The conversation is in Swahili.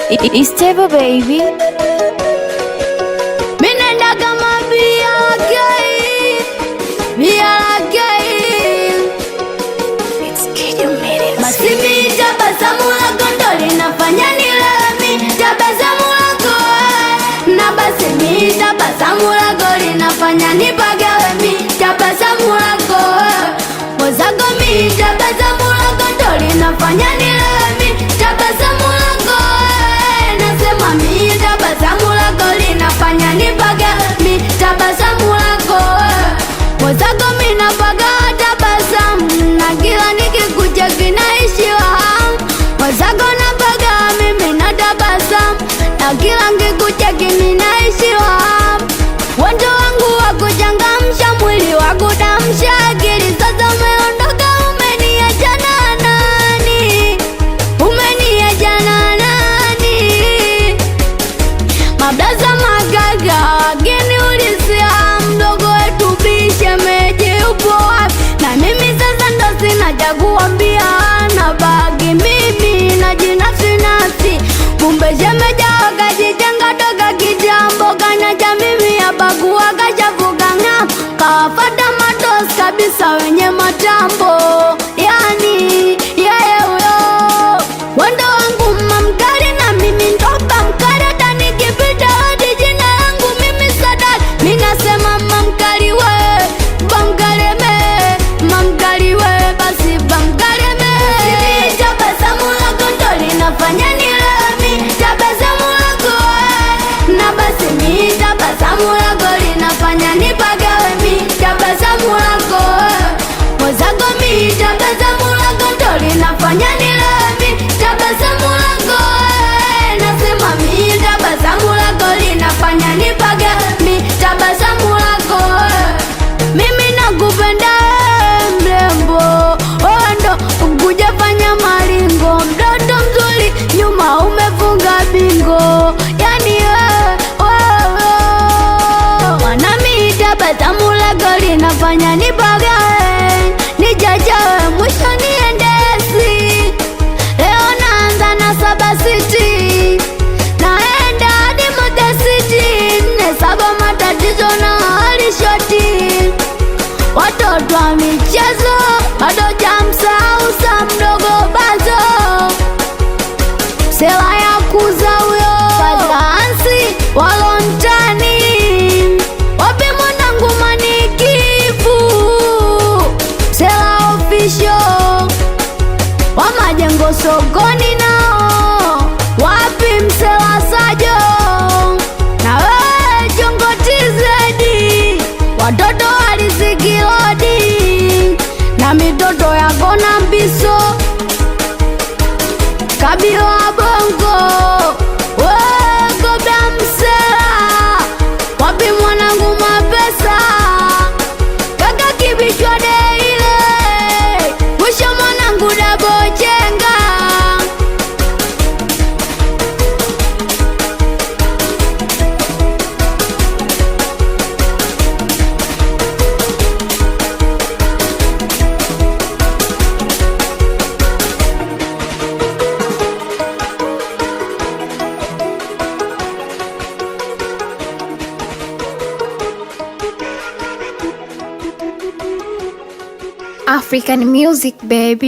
It's Table Baby. Minenda kama basi mi tabasamu lako ndo linafanya nilewe. Tabasamu lako na basi mi tabasamu lako linafanya nipagawe. Mi tabasamu lako mwenzako, mi tabasamu lako ndo linafanya nilewe. Tabasamu lako nasema mi tabasamu lako linafanya nipagawe. Mi tabasamu lako mwenzako, mi napagawa tabasamu na kila nikikuja kinaishiwa hamu. Mwenzako napagawa mimi na tabasamu na kila nikikuja kinaishiwa hamu. Wendo wangu wakuchangamsha, mwili wakudamsha akili. Sasa umeondoka, umeniacha na nani? Umeniacha na nani? Mablaza magaga wageni ulisia, mdogo wetu bishemeji upo wapi? Na mimi sasa ndo sina cha kuambia, na bagi mimi na jinafsi nafsi. Kumbe shemeja wakajitenga toka kitambo, kanacha mimi hapagua kachafuka ng'ambo. Kawafata matos kabisa wenye matambo, yani yeye huyo. Wendo wangu mamkari na mimi ndoba mkari, hata nikipita hadi jina langu mimi sadari. Minasema mamkari we, bamkareme, mamkari we, basi bamkareme. Tabasamu lako ndo linafanya nilewe. Tabasamu lako na basi mi tabasamu lako linafanya nipagawe. Mi tabasamu lako mwenzako, mi tabasamu lako ndo linafanya nilewe. Tabasamu lako nasema mi tabasamu lako linafanya nipagawe. Mi tabasamu lako mimi nakupenda mrembo, ndo kujafanya maringo. Mtoto mzuri nyuma umefunga bingo, yani mwanami tabasamu lako linafanya nipagawe, nijajawe mwisho niendesi. Leo naanza na 7 City, naenda hadi Moja City. 47 matatizo na hali shoti, watoto wa michezo bado jamsahau sa mdogo bazo. Sela ya kuza huyo Fazaansi walontani, wapi mwanangu Manikifu. Sela official wa majengo sokoni, nao wapi Msela Sajo na wewe Jongo TZ. Watoto walizikilodi na mitoto yako na mbiso, Kabila Bongo Kobra Msela, wapi mwanangu Mapesa, kaka Kibishwa Deile, mwisho mwanangu Dabo Chenga. African music, baby.